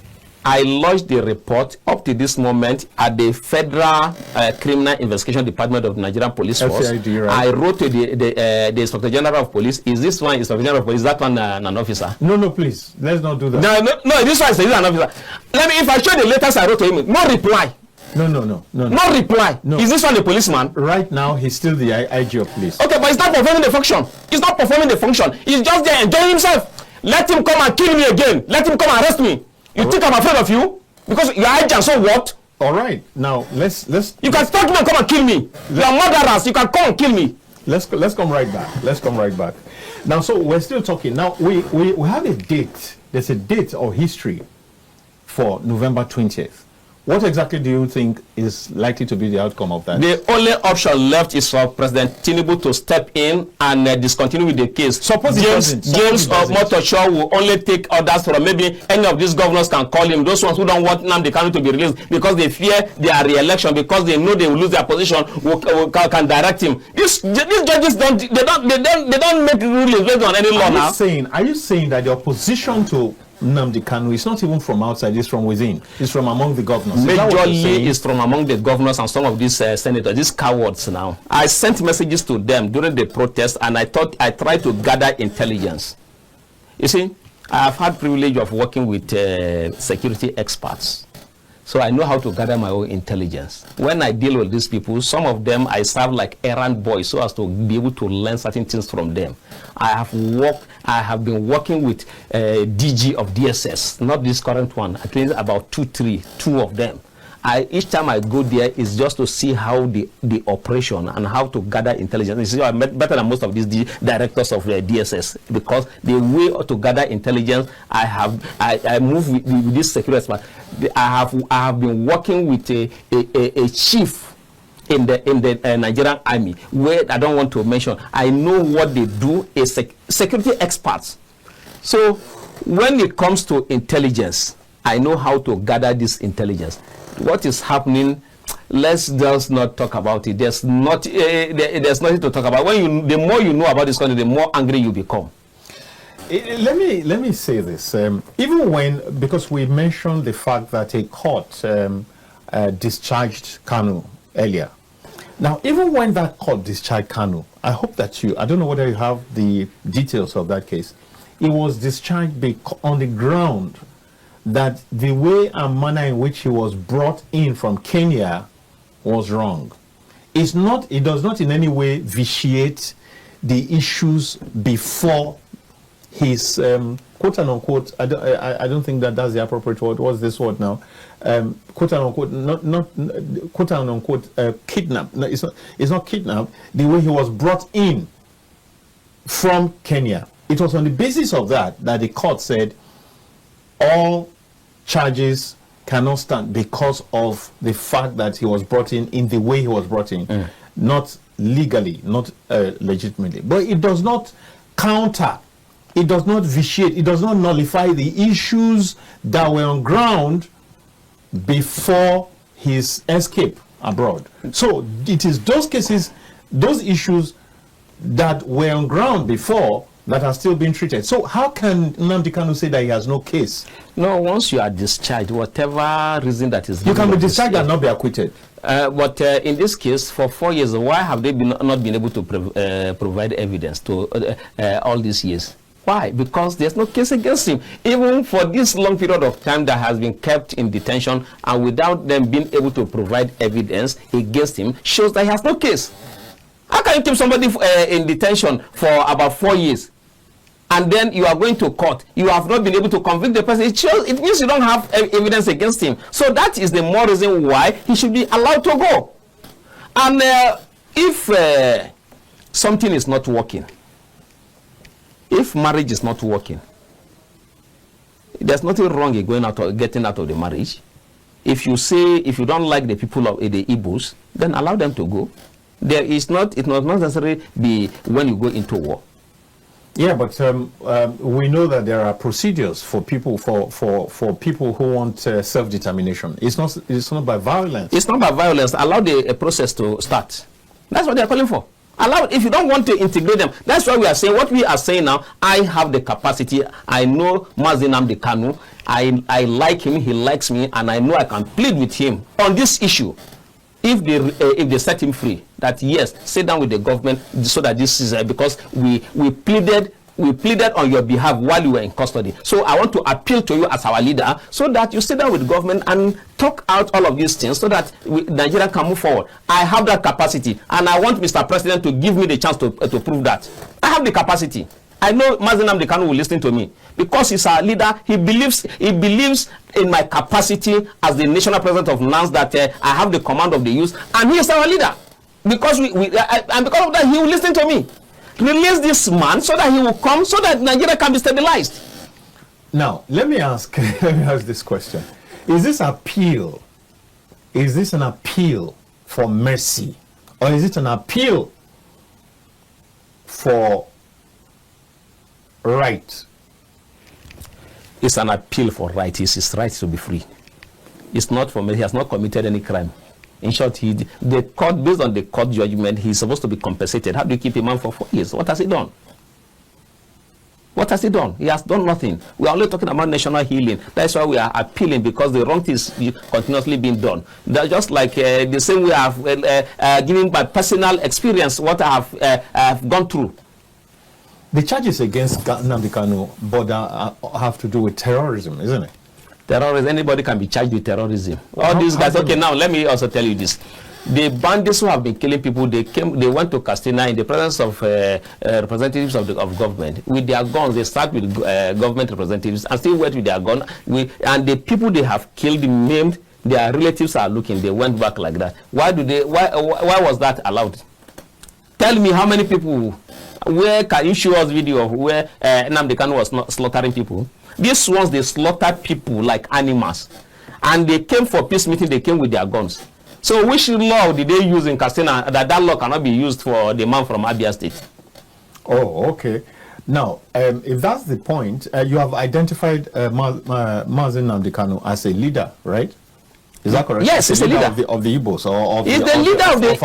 I lodged the report up to this moment at the Federal Criminal Investigation Department of the Nigerian Police Force. FCID, right? I wrote to the Inspector General of Police. Is this one Inspector General of Police? Is that one an officer? No, please. Let's not do that. No, this one is an officer. If I show the letters I wrote to him, no reply. No. No reply. No. Is this one a policeman? Right now, he's still the IG of police. Okay, but he's not performing the function. He's not performing the function. He's just there enjoying himself. Let him come and kill me again. Let him come and arrest me. You think I'm afraid of you? Because you're agent, so what? All right. Now, let's You can start me and come and kill me. You're murderers. You can come and kill me. Let's come right back. Let's come right back. Now, so we're still talking. Now, we have a date. There's a date or history for November 20th. What exactly do you think is likely to be the outcome of that? The only option left is for President Tinubu to step in and discontinue with the case. Suppose James of Motoshaw will only take orders from maybe any of these governors can call him. Those ones who don't want Nnamdi Kanu to be released because they fear their re-election, because they know they will lose their position, can direct him. These judges don't make rulings based on any law now. Are you saying that the opposition to Nnamdi Kanu is not even from outside, it's from within, it's from among the governors? Majorly is from among the governors and some of these senators, these cowards now. I sent messages to them during the protest, and I tried to gather intelligence. You see, I have had privilege of working with security experts. So I know how to gather my own intelligence. When I deal with these people, some of them I serve like errand boys so as to be able to learn certain things from them. I have been working with DG of DSS, not this current one, at least about two of them. Each time I go there is just to see how the operation and how to gather intelligence. You see, I'm better than most of these directors of DSS, because the way to gather intelligence, I move with this security expert. I have been working with a chief in the Nigerian army, where I don't want to mention. I know what they do as security experts. So when it comes to intelligence, I know how to gather this intelligence. What is happening, let's just not talk about it. There's nothing to talk about. The more you know about this country, the more angry you become. Let me say this. Even when, because we mentioned the fact that a court discharged Kanu earlier. Now, even when that court discharged Kanu, I hope that I don't know whether you have the details of that case. It was discharged on the ground that the way and manner in which he was brought in from Kenya was wrong. It does not in any way vitiate the issues before his quote unquote, I don't think that's the appropriate word. What's this word now? Quote unquote, not quote unquote kidnap. No, it's not kidnap. The way he was brought in from Kenya. It was on the basis of that the court said all charges cannot stand because of the fact that he was brought in the way he was brought in, not legally, not legitimately. But it does not counter, it does not vitiate, it does not nullify the issues that were on ground before his escape abroad. So it is those cases, those issues that were on ground before that are still being treated. So how can Nnamdi Kanu say that he has no case? No, once you are discharged, whatever reason that is, you can be discharged and not be acquitted. But in this case, for 4 years, why have they not been able to provide evidence to all these years? Why? Because there's no case against him. Even for this long period of time that has been kept in detention and without them being able to provide evidence against him, shows that he has no case. How can you keep somebody in detention for about 4 years? And then you are going to court. You have not been able to convict the person. It means you don't have evidence against him. So that is the more reason why he should be allowed to go. And if something is not working, if marriage is not working, there's nothing wrong in getting out of the marriage. If you say, if you don't like the people of the Igbos, then allow them to go. It must not necessarily be when you go into war. Yeah, but we know that there are procedures for people for people who want self-determination. It's not by violence. It's not by violence. Allow the process to start. That's what they are calling for. Allow, if you don't want to integrate them, that's why we are saying what we are saying now. I have the capacity. I know Nnamdi Kanu. I like him. He likes me, and I know I can plead with him on this issue. If they set him free, that yes, sit down with the government so that this is because we pleaded on your behalf while you were in custody. So I want to appeal to you as our leader so that you sit down with the government and talk out all of these things so that Nigeria can move forward. I have that capacity, and I want Mr. President to give me the chance to prove that. I have the capacity. I know Nnamdi Kanu will listen to me because he's our leader. He believes in my capacity as the national president of NAN that I have the command of the youth, and he is our leader. Because and because of that, he will listen to me. Release this man so that he will come, so that Nigeria can be stabilized. Now, let me ask this question: Is this appeal? Is this an appeal for mercy, or is it an appeal for right? It's an appeal for right. It's his right to be free. It's not for me. He has not committed any crime. In short, the court, based on the court judgment, he's supposed to be compensated. How do you keep a man for 4 years? What has he done? What has he done? He has done nothing. We are only talking about national healing. That's why we are appealing, because the wrong thing is continuously being done. That's just like the same way I have given by personal experience what I have gone through. The charges against Nnamdi Kanu have to do with terrorism, isn't it? Terrorism, anybody can be charged with terrorism. All these guys, okay, now let me also tell you this. The bandits who have been killing people, they went to Castina in the presence of representatives of government. With their guns, they start with government representatives and still went with their gun. And the people they have killed, maimed, their relatives are looking, they went back like that. Why was that allowed? Tell me how many people, where can you show us video of where Nnamdi Kanu was not slaughtering people? These ones, they slaughtered people like animals. And they came for peace meeting, they came with their guns. So which law did they use in Castina that law cannot be used for the man from Abia State? Oh, okay. Now, if that's the point, you have identified Nnamdi Kanu as a leader, right? Is that correct? Yes, he's a leader of the Igbos or of he's the leader of the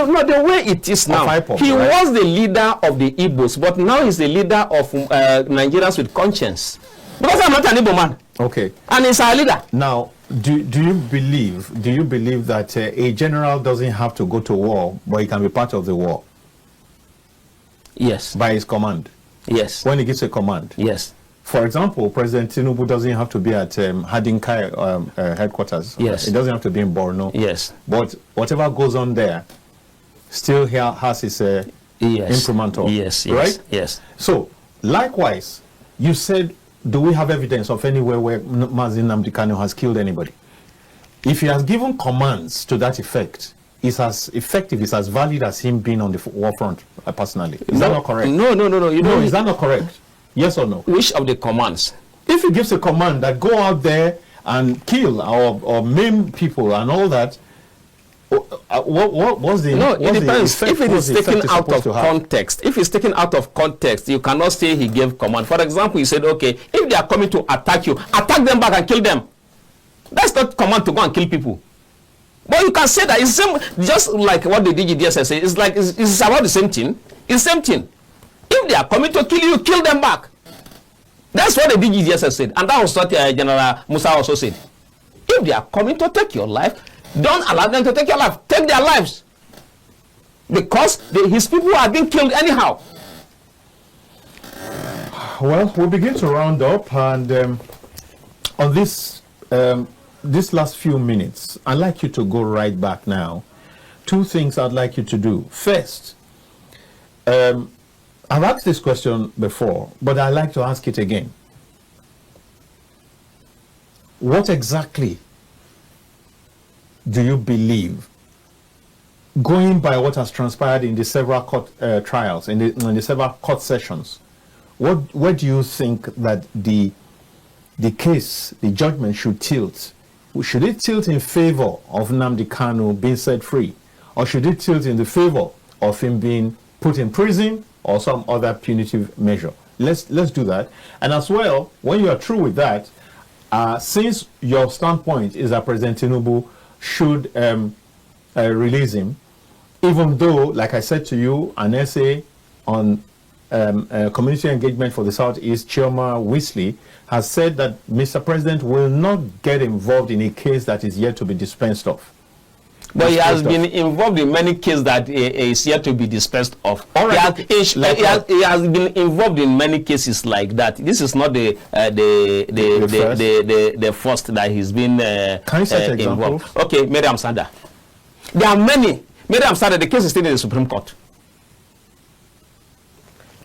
no, the way it is now. He was the leader of the Igbos, but now he's the leader of Nigerians with conscience. Because I'm not an Igbo man. Okay. And he's our leader. Now, do you believe that a general doesn't have to go to war, but he can be part of the war? Yes. By his command? Yes. When he gives a command? Yes. For example, President Tinubu doesn't have to be at Hadinkai headquarters. Yes. It doesn't have to be in Borno. Yes. But whatever goes on there still here has his imprimatur. Yes. Right? Yes. So, likewise, you said, do we have evidence of anywhere where Nnamdi Kanu has killed anybody? If he has given commands to that effect, it's as effective, it's as valid as him being on the war front, personally. Is that not correct? No. Is that not correct? Yes or no? Which of the commands? If he gives a command that go out there and kill or maim people and all that, what's the no? It depends. Effect, if it is taken out of context, if it's taken out of context, you cannot say he gave command. For example, he said, "Okay, if they are coming to attack you, attack them back and kill them." That's not command to go and kill people. But you can say that it's same, just like what the DGDSS say. It's like it's about the same thing. It's the same thing. If they are coming to kill you, kill them back. That's what the DGDSS said, and that was what General Musa also said. If they are coming to take your life, don't allow them to take your life. Take their lives. Because his people are being killed anyhow. Well, we'll begin to round up, and on this last few minutes, I'd like you to go right back now. Two things I'd like you to do. First, I've asked this question before, but I'd like to ask it again. What exactly do you believe, going by what has transpired in the several court trials, in the several court sessions, where do you think that the case, the judgment should tilt? Should it tilt in favor of Nnamdi Kanu being set free? Or should it tilt in the favor of him being put in prison or some other punitive measure? Let's do that. And as well, when you are through with that, since your standpoint is that President Tinubu should release him, even though, like I said to you, an essay on community engagement for the Southeast, Chioma Weasley, has said that Mr. President will not get involved in a case that is yet to be dispensed of. But he has been involved in many cases that is yet to be dispensed of. All right. He has been involved in many cases like that. This is not the first that he's been involved. Okay, Madam Sanda. There are many. Madam Sanda, the case is still in the Supreme Court.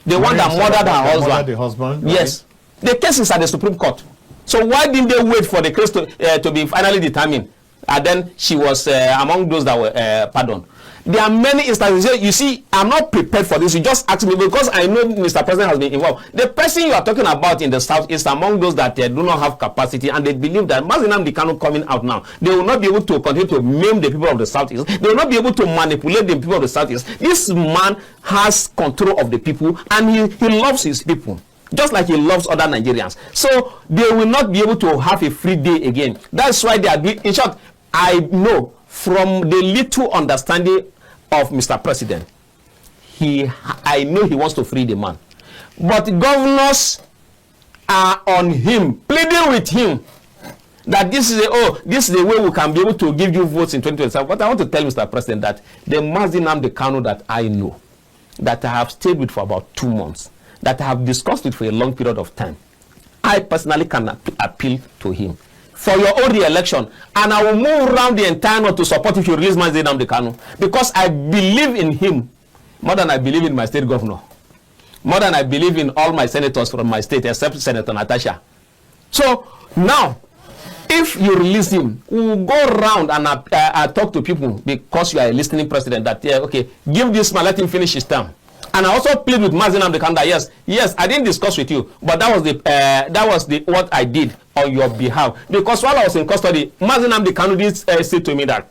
The one that murdered her husband. Right? Yes. The case is at the Supreme Court. So why didn't they wait for the case to be finally determined? And then she was among those that were pardoned. There are many instances. You see, I'm not prepared for this. You just ask me because I know Mr. President has been involved. The person you are talking about in the South is among those that do not have capacity, and they believe that Nnamdi Kanu coming out now, they will not be able to continue to maim the people of the Southeast. They will not be able to manipulate the people of the Southeast. This man has control of the people, and he loves his people, just like he loves other Nigerians. So they will not be able to have a free day again. That's why they are doing. In short, I know from the little understanding of Mr. President, I know he wants to free the man. But governors are on him, pleading with him that this is the way we can be able to give you votes in 2027. But I want to tell Mr. President that the Nnamdi Kanu that I know, that I have stayed with for about 2 months, that I have discussed with for a long period of time, I personally can appeal to him for your own re-election, and I will move around the entire north to support if you release Nnamdi Kanu, because I believe in him more than I believe in my state governor, more than I believe in all my senators from my state except Senator Natasha. So now, if you release him, we will go around and talk to people, because you are a listening president, that okay, give this man, let him finish his term. And I also plead with Nnamdi Kanu that yes, I didn't discuss with you, but that was what I did on your behalf. Because while I was in custody, Nnamdi Kanu did say to me that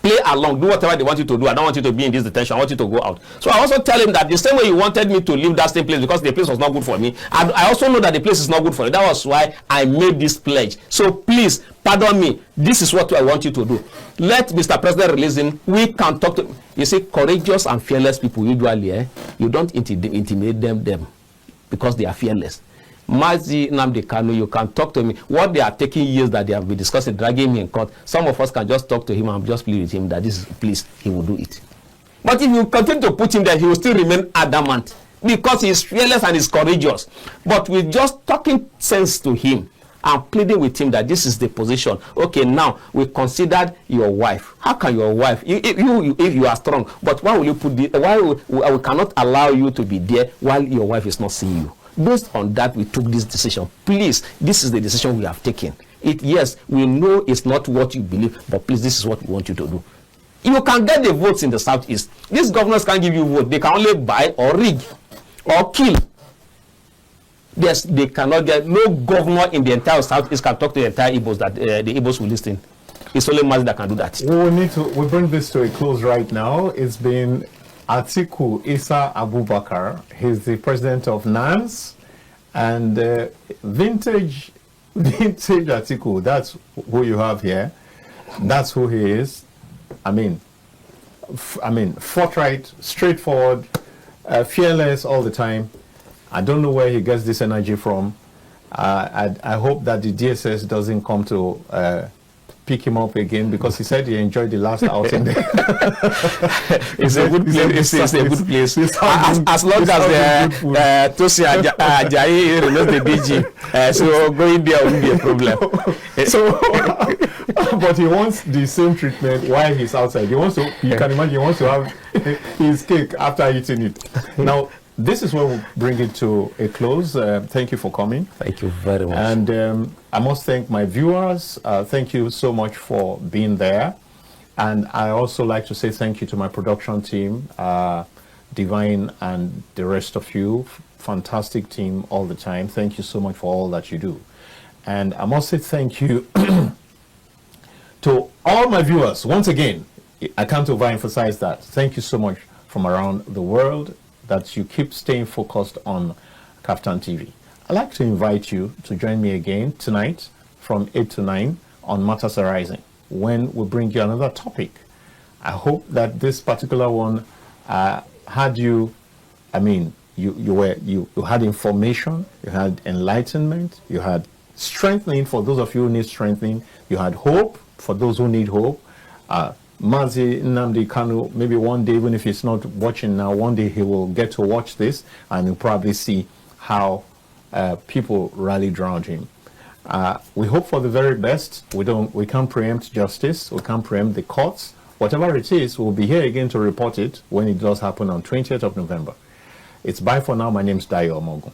play along, do whatever they want you to do. I don't want you to be in this detention. I want you to go out. So I also tell him that the same way you wanted me to leave that same place because the place was not good for me, I also know that the place is not good for you. That was why I made this pledge. So please, pardon me. This is what I want you to do. Let Mr. President release him. We can talk to. You see, courageous and fearless people usually, you don't intimidate them because they are fearless. Nnamdi Kanu, you can talk to me. What they are taking years that they have been discussing, dragging me in court, some of us can just talk to him and just plead with him that please, he will do it. But if you continue to put him there, he will still remain adamant because he is fearless and is courageous. But with just talking sense to him and pleading with him that this is the position. Okay, now we considered your wife. How can your wife, if you are strong, but why will you put we cannot allow you to be there while your wife is not seeing you? Based on that, we took this decision. Please, this is the decision we have taken. Yes, we know it's not what you believe, but please, this is what we want you to do. You can get the votes in the Southeast. These governors can't give you vote. They can only buy or rig or kill. Yes, they cannot get. No governor in the entire Southeast can talk to the entire Igbos that the Igbos will listen. It's only Mazi that can do that. We bring this to a close right now. It's been Atiku Isa Abubakar. He's the president of NAN, and vintage Atiku. That's who you have here. That's who he is. I mean, forthright, straightforward, fearless all the time. I don't know where he gets this energy from. I hope that the DSS doesn't come to pick him up again because he said he enjoyed the last outing there. It's a good place. It's a good place. As long as Tosi Ajayi knows the DG, so going there won't be a problem. So, but he wants the same treatment while he's outside. He wants to. You can imagine. He wants to have his cake after eating it. Now, this is where we'll bring it to a close. Thank you for coming. Thank you very much. And I must thank my viewers. Thank you so much for being there. And I also like to say thank you to my production team, Divine and the rest of you. Fantastic team all the time. Thank you so much for all that you do. And I must say thank you to all my viewers. Once again, I can't overemphasize that. Thank you so much from around the world that you keep staying focused on Kaftan TV. I'd like to invite you to join me again tonight from 8 to 9 on Matters Arising, when we bring you another topic. I hope that this particular one had you, I mean, you had information, you had enlightenment, you had strengthening for those of you who need strengthening, you had hope for those who need hope. Mazi Nnamdi Kanu, maybe one day, even if he's not watching now, one day he will get to watch this and he'll probably see how people rallied around him. We hope for the very best. We can't preempt justice. We can't preempt the courts. Whatever it is, we'll be here again to report it when it does happen on 20th of November. It's bye for now. My name is Dayo Omogun.